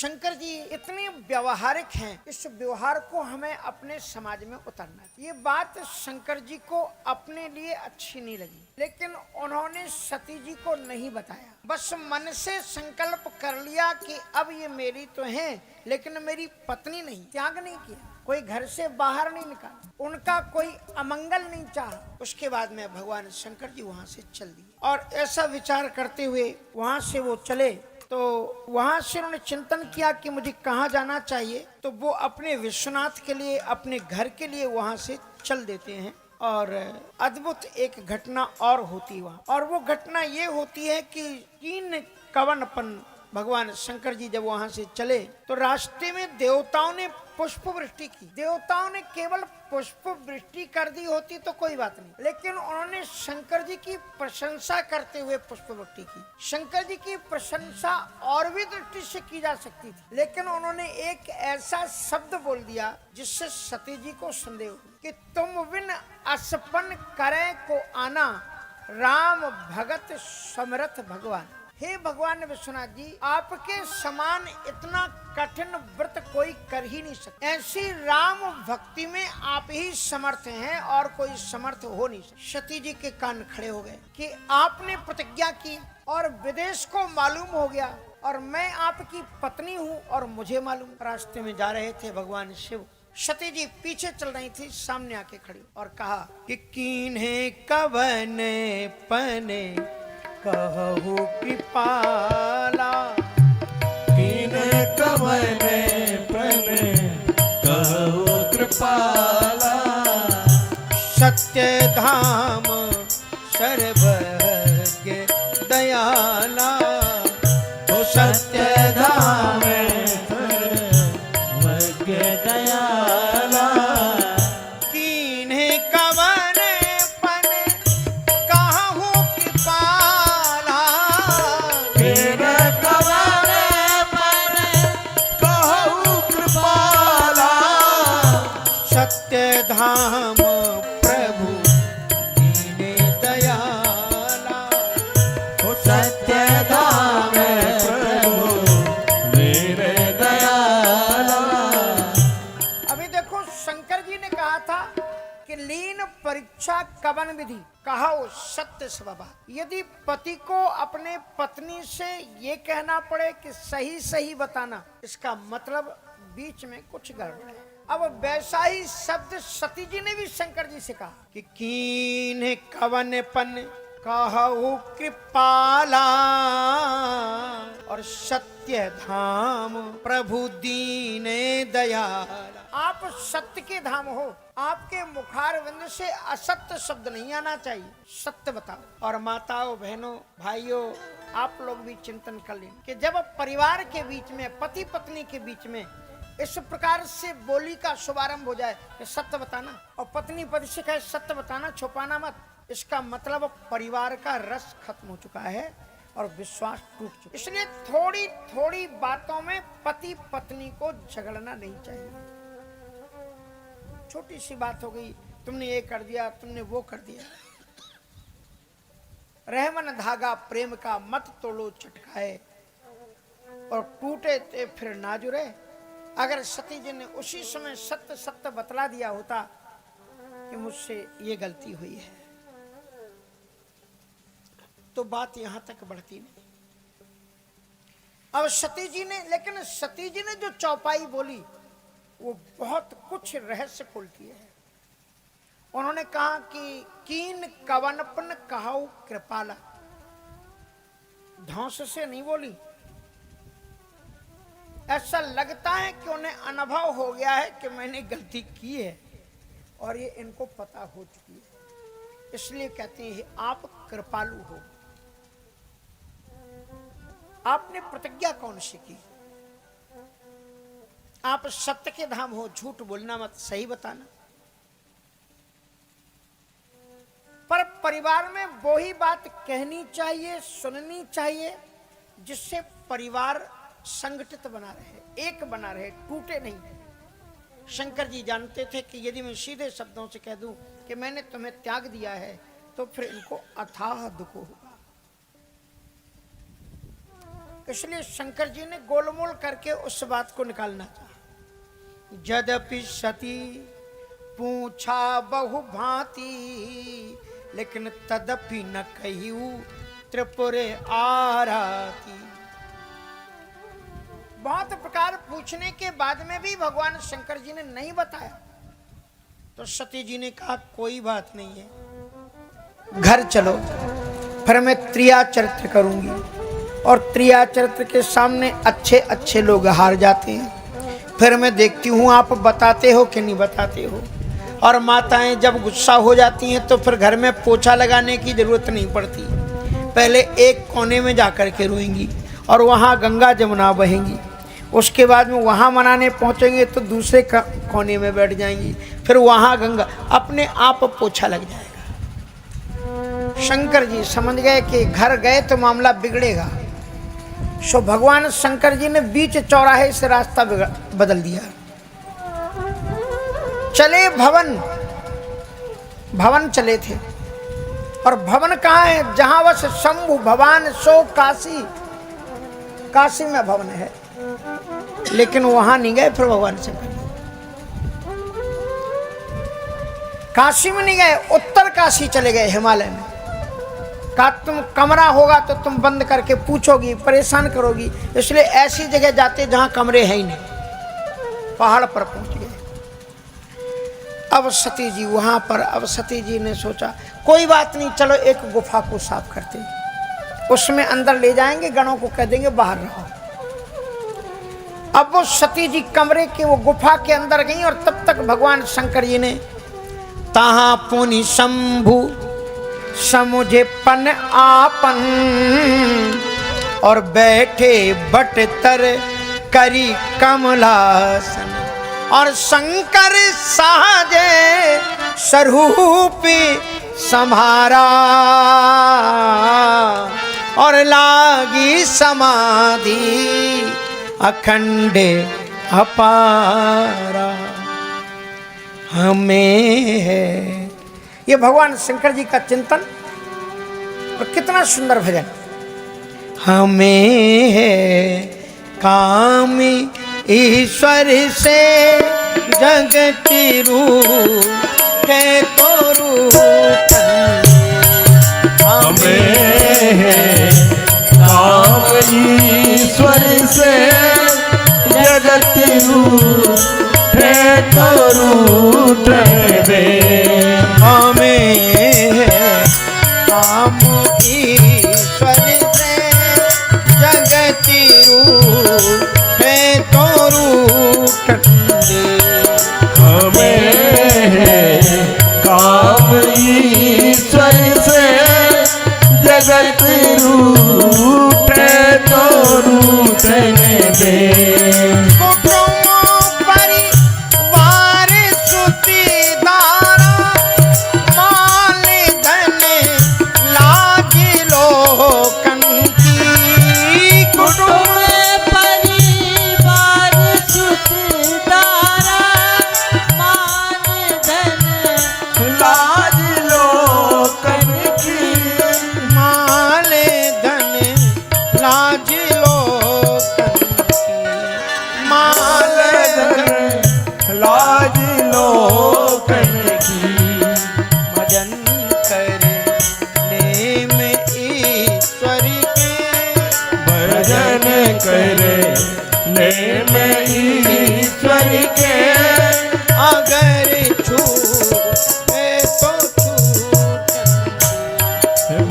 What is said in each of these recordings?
शंकर जी इतने व्यवहारिक हैं, इस व्यवहार को हमें अपने समाज में उतारना है। ये बात शंकर जी को अपने लिए अच्छी नहीं लगी, लेकिन उन्होंने सती जी को नहीं बताया। बस मन से संकल्प कर लिया कि अब ये मेरी तो हैं, लेकिन मेरी पत्नी नहीं। त्याग नहीं किया, कोई घर से बाहर नहीं निकाला, उनका कोई अमंगल नहीं चाहा। उसके बाद में भगवान शंकर जी वहां से चल दिए और ऐसा विचार करते हुए वहां से वो चले। तो वहां से उन्होंने चिंतन किया कि मुझे कहाँ जाना चाहिए। तो वो अपने विश्वनाथ के लिए, अपने घर के लिए वहां से चल देते हैं। और अद्भुत एक घटना और होती वहां, और वो घटना ये होती है कि कीन कवनपन भगवान शंकर जी जब वहां से चले तो रास्ते में देवताओं ने पुष्प वृष्टि की। देवताओं ने केवल पुष्प वृष्टि कर दी होती तो कोई बात नहीं, लेकिन उन्होंने शंकर जी की प्रशंसा करते हुए पुष्प वृष्टि की। शंकर जी की प्रशंसा और भी दृष्टि से की जा सकती थी, लेकिन उन्होंने एक ऐसा शब्द बोल दिया जिससे सती जी को संदेह हुआ कि तुम बिन असपन करे को आना, राम भगत समरथ भगवान। हे भगवान विश्वनाथ जी, आपके समान इतना कठिन व्रत कोई कर ही नहीं सकता। ऐसी राम भक्ति में आप ही समर्थ हैं और कोई समर्थ हो नहीं सकता। सती जी के कान खड़े हो गए कि आपने प्रतिज्ञा की और विदेश को मालूम हो गया, और मैं आपकी पत्नी हूँ और मुझे मालूम। रास्ते में जा रहे थे भगवान शिव, सती जी पीछे चल रही थी, सामने आके खड़ी और कहा कि कीन्हे कवन पने कहु कृपाला, कीन्हे कवन पने कहु कृपाला, सत्य धाम सर्वज्ञ दयाला। तो सत्य धाम सर्वज्ञ दयाला, कीन्हे कवन पने कहु कृपाला, कीन्हे कवन पने कहु कृपाला, सत्य धाम प्रभु दीने दयाला। तो सत्य धाम प्रभु मेरे दयाला। अभी देखो, शंकर जी ने कहा था कि लीन परीक्षा कवन विधि कहो सत्य स्वभा। यदि पति को अपने पत्नी से ये कहना पड़े कि सही सही बताना, इसका मतलब बीच में कुछ गड़बड़ है। अब वैसा ही शब्द सती जी ने भी शंकर जी से कहा कि कीन्हे कवन पन कहु कृपाला, और सत्य धाम प्रभु दीने दयाला। आप सत्य के धाम हो, आपके मुखारविंद से असत्य शब्द नहीं आना चाहिए, सत्य बताओ। और माताओं, बहनों, भाइयों, आप लोग भी चिंतन कर लें कि जब परिवार के बीच में, पति पत्नी के बीच में इस प्रकार से बोली का शुभारंभ हो जाए कि सत्य बताना, और पत्नी पति से कहे सत्य बताना, छुपाना मत, इसका मतलब परिवार का रस खत्म हो चुका है और विश्वास टूट चुका। इसलिए थोड़ी थोड़ी बातों में पति पत्नी को झगड़ना नहीं चाहिए। छोटी सी बात हो गई, तुमने ये कर दिया, तुमने वो कर दिया। रहमन धागा प्रेम का मत तोड़ो चटकाए, और टूटे ते फिर ना जुड़े। अगर सती जी ने उसी समय सत्य सत्य बतला दिया होता कि मुझसे ये गलती हुई है, तो बात यहां तक बढ़ती नहीं। अब सती जी ने, लेकिन सती जी ने जो चौपाई बोली वो बहुत कुछ रहस्य खोलती है। उन्होंने कहा कि कीन कवनपन कहु कृपाला। धौंस से नहीं बोली, ऐसा लगता है कि उन्हें अनुभव हो गया है कि मैंने गलती की है और ये इनको पता हो चुकी है, इसलिए कहते हैं आप कृपालु हो। आपने प्रतिज्ञा कौन सी की? आप सत्य के धाम हो, झूठ बोलना मत, सही बताना। पर परिवार में वो ही बात कहनी चाहिए, सुननी चाहिए, जिससे परिवार संगठित बना रहे, एक बना रहे, टूटे नहीं। शंकर जी जानते थे कि यदि मैं सीधे शब्दों से कह दूं कि मैंने तुम्हें त्याग दिया है, तो फिर इनको अथाह दुख होगा। इसलिए शंकर जी ने गोलमोल करके उस बात को निकालना चाहा। यद्यपि सती पूछा बहु भांति, लेकिन तदपि न कहिऊ त्रिपुरे आरती। बहुत प्रकार पूछने के बाद में भी भगवान शंकर जी ने नहीं बताया, तो सती जी ने कहा कोई बात नहीं है, घर चलो, फिर मैं त्रिया चरित्र करूंगी। और त्रिया चरित्र के सामने अच्छे अच्छे लोग हार जाते हैं, फिर मैं देखती हूँ आप बताते हो कि नहीं बताते हो। और माताएं जब गुस्सा हो जाती हैं तो फिर घर में पोछा लगाने की जरूरत नहीं पड़ती, पहले एक कोने में जाकर के रोएंगी और वहाँ गंगा जमुना बहेंगी। उसके बाद में वहाँ मनाने पहुँचेंगे तो दूसरे कोने में बैठ जाएंगी, फिर वहाँ गंगा, अपने आप पोछा लग जाएगा। शंकर जी समझ गए कि घर गए तो मामला बिगड़ेगा, सो भगवान शंकर जी ने बीच चौराहे से रास्ता बदल दिया। चले भवन चले थे। और भवन कहाँ है? जहां वस शंभु भवान सो काशी, काशी में भवन है। लेकिन वहां नहीं गए फिर भगवान शंकर जी, काशी में नहीं गए, उत्तर काशी चले गए, हिमालय में। कहा तुम कमरा होगा तो तुम बंद करके पूछोगी, परेशान करोगी, इसलिए ऐसी जगह जाते जहां कमरे हैं ही नहीं। पहाड़ पर पहुंच गए। अब सती जी वहां पर, अब सती जी ने सोचा कोई बात नहीं, चलो एक गुफा को साफ करते, उसमें अंदर ले जाएंगे, गणों को कह देंगे बाहर रहो। अब वो सती जी कमरे के वो गुफा के अंदर गई और तब तक भगवान शंकर जी ने ताहा पुनि शंभु समुझे पन आपन, और बैठे बट तर करी कमलासन। और शंकर साजे स्वरूपी संभारा, और लागी समाधि अखंड अपारा। हमें है ये भगवान शंकर जी का चिंतन, और कितना सुंदर भजन। हमें है काम ईश्वर से जगत रूप है तो रूप, हमें है काम ईश्वर से जगत रूप है तो रूप दे। हमें है काम ईश्वर से जगत रूप है तो रूप दे। हमें है काम ईश्वर से जगत रूप है तो रूप दे।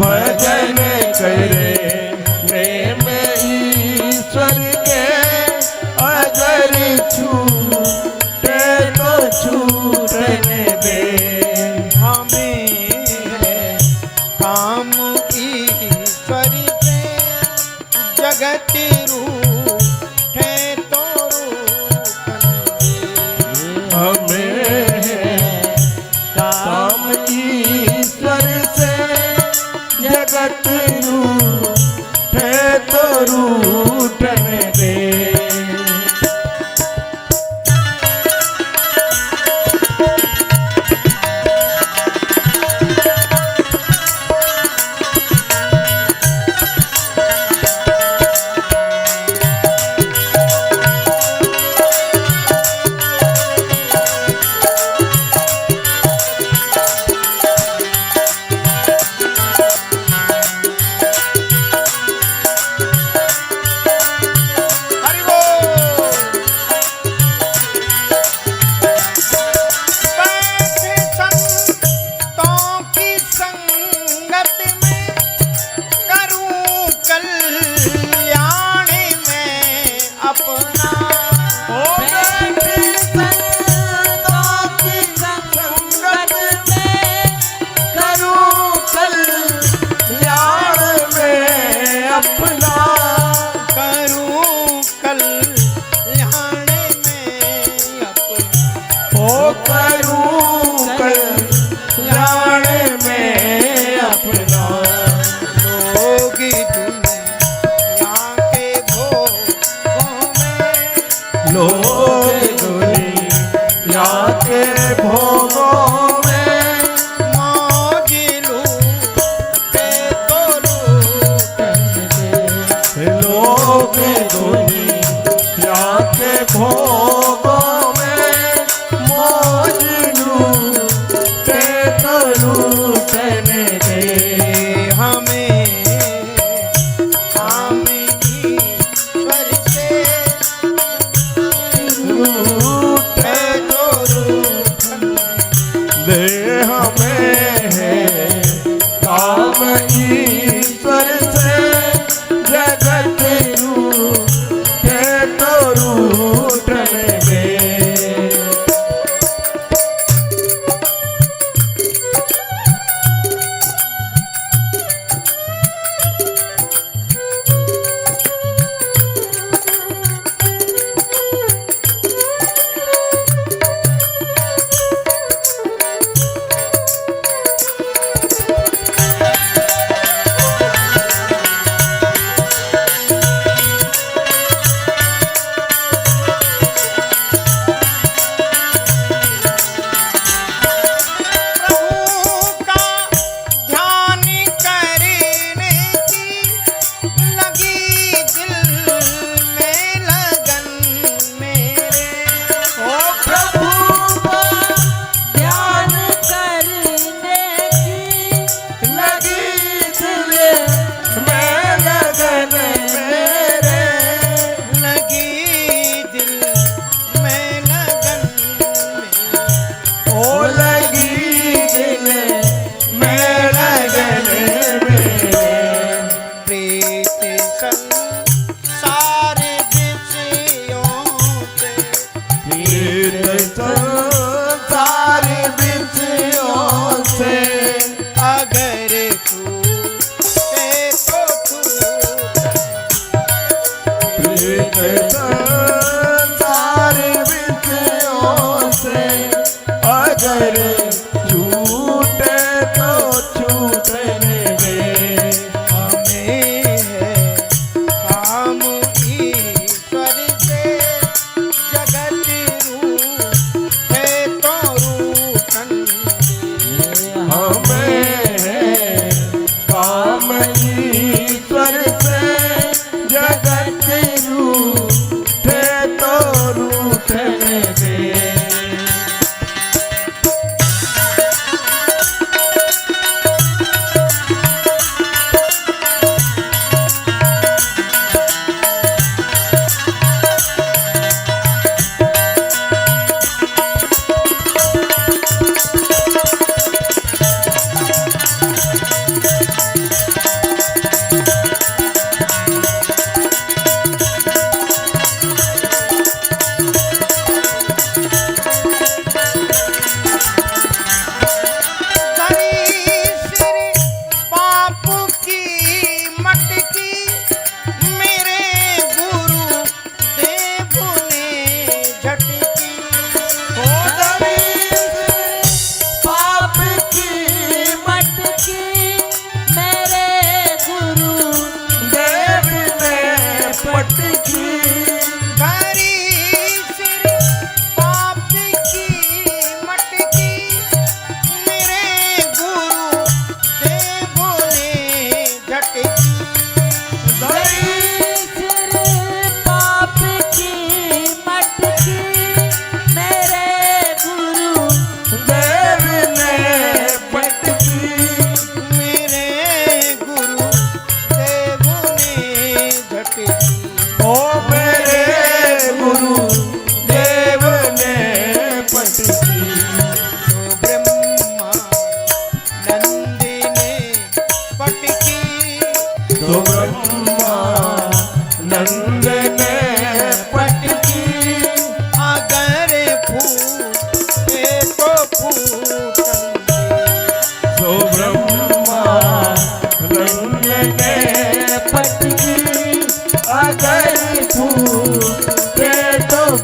भजन करे प्रेम ईश्वर के, अगर छूटे तो छूटने दे। हमें है काम ईश्वर से जगत रूप है तो रूप दे। हमें है काम ईश्वर से जगत रूप है तो रूठने दे। अपना हो बैठी संतों की संगत में करूं कल्याण में अपना करूं कल्याण में अपना हो करूं कल्याण में अपना होगी दुनिया के भोगों में लोग दुनिया के भोगों में मौज लूटे तो लूटने लोग दुनिया के भोगों में मौज लूटे तो लूटने दे हमें काम ईश्वर से लूटे तो लूटने दे हमें काम ईश्वर से जगत रूठे तो रूठने दे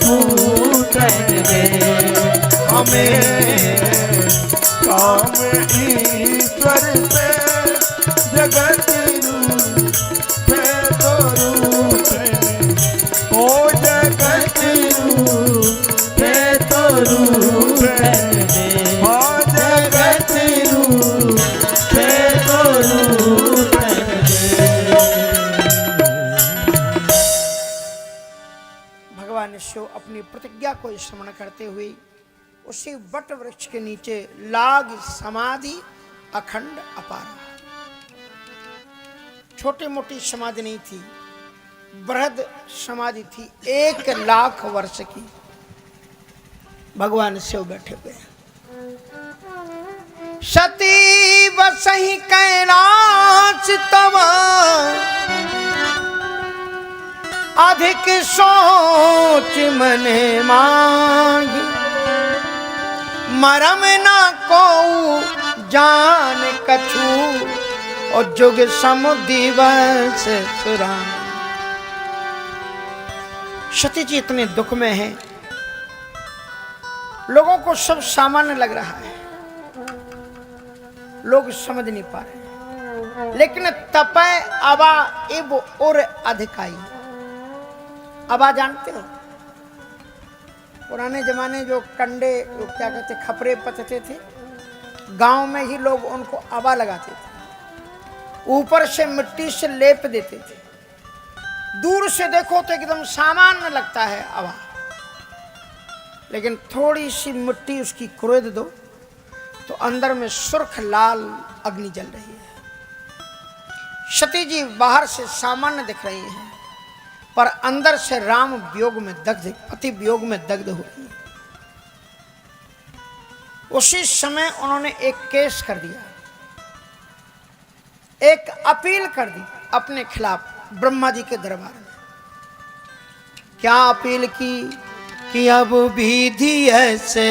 छूटन दे हमें काम ईश्वर से जगत रूठे तो रूठन ओ जगत रूठे तो रूठन दे हाँ जगत रूठे तो रूठन दे। भगवान शिव अपनी प्रतिज्ञा को स्मरण करते हुए उसी वट वृक्ष के नीचे लाग समाधि अखंड अपार। छोटी मोटी समाधि नहीं थी, बृहद समाधि थी, 1,00,000 वर्ष की। भगवान शिव बैठे हुए हैं। सती बसहि कैलाश तव अधिक सोच मने मांगी मरम न को जान कछु और जुग समुदिवस सुरान। सती जी इतने दुख में हैं, लोगों को सब सामान्य लग रहा है, लोग समझ नहीं पा रहे, लेकिन तपय अबा इब और अधिकाई। अबा जानते हो, पुराने जमाने जो कंडे क्या कहते खपरे पतते थे, गांव में ही लोग उनको अबा लगाते थे, ऊपर से मिट्टी से लेप देते थे। दूर से देखो तो एकदम सामान्य लगता है अबा, लेकिन थोड़ी सी मिट्टी उसकी कुरेद दो तो अंदर में सुर्ख लाल अग्नि जल रही है। सती जी बाहर से सामान्य दिख रही हैं, पर अंदर से राम वियोग में दग्ध, पति वियोग में दग्ध हो रही है। उसी समय उन्होंने एक केस कर दिया, एक अपील कर दी अपने खिलाफ ब्रह्मा जी के दरबार में। क्या अपील की कि अब विधि ऐसे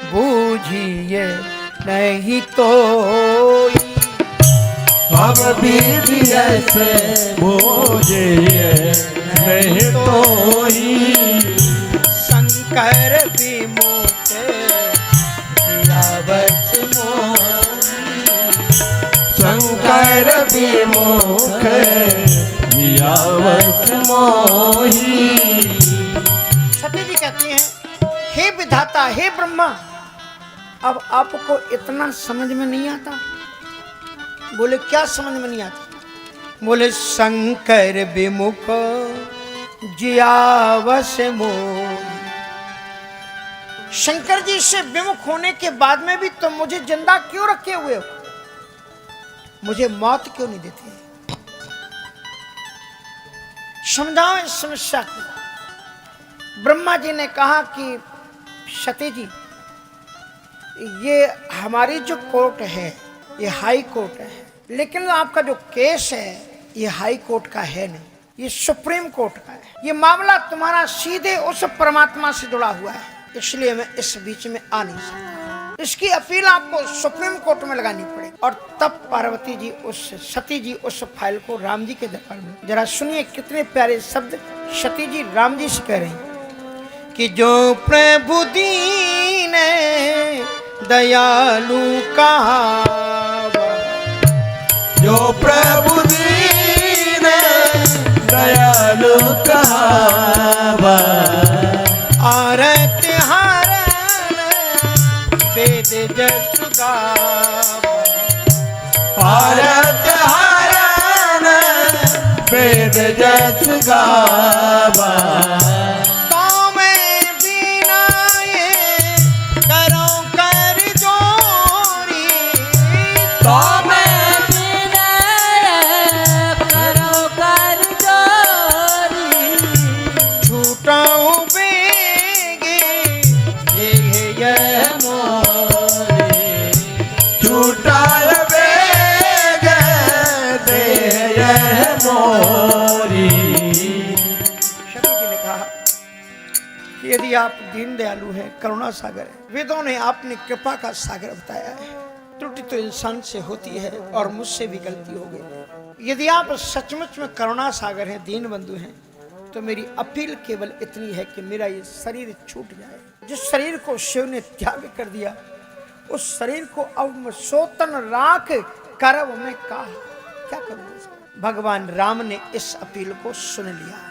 बूझिए नहीं तो अब विधि ऐसे बूझिए नहीं तो शंकर विमुख शंकर विमुख यावत मोही। सती जी कहती हैं, हे विधाता, हे ब्रह्मा, अब आपको इतना समझ में नहीं आता। बोले क्या समझ में नहीं आता? बोले शंकर विमुख जियावस मोह। शंकर जी से विमुख होने के बाद में भी तुम मुझे जिंदा क्यों रखे हुए हो? मुझे मौत क्यों नहीं देते? समझाओ इस समस्या को। ब्रह्मा जी ने कहा कि सती जी, ये हमारी जो कोर्ट है ये हाई कोर्ट है, लेकिन आपका जो केस है ये हाई कोर्ट का है नहीं, ये सुप्रीम कोर्ट का है। ये मामला तुम्हारा सीधे उस परमात्मा से जुड़ा हुआ है, इसलिए मैं इस बीच में आ नहीं सकता। इसकी अपील आपको सुप्रीम कोर्ट में लगानी पड़ेगी। और तब पार्वती जी सती जी उस फाइल को राम जी के दरबार में, जरा सुनिए कितने प्यारे शब्द सती जी राम जी से कह रही कि जो प्रभु दीन दयालु कहा, जो प्रभु दीन दयालु कहावा, आरत हरण वेद जस गावा, आरत हरण वेद जस गावा। तो मैं बिना ये करो कर जोरी, तो छूटाऊं बेगे ये मोरे, छूटाय बेग दे मोरी। शती जी ने कहा कि यदि आप दीन दयालु हैं, करुणा सागर है, वेदों ने आपने कृपा का सागर बताया है, त्रुटि तो इंसान से होती है और मुझसे भी गलती हो गई। यदि आप सचमुच में करुणा सागर हैं, दीन बंधु हैं, तो मेरी अपील केवल इतनी है कि मेरा ये शरीर छूट जाए। जिस शरीर को शिव ने त्याग कर दिया, उस शरीर को अब मैं सोतन राख करब में क्या करूं। भगवान राम ने इस अपील को सुन लिया।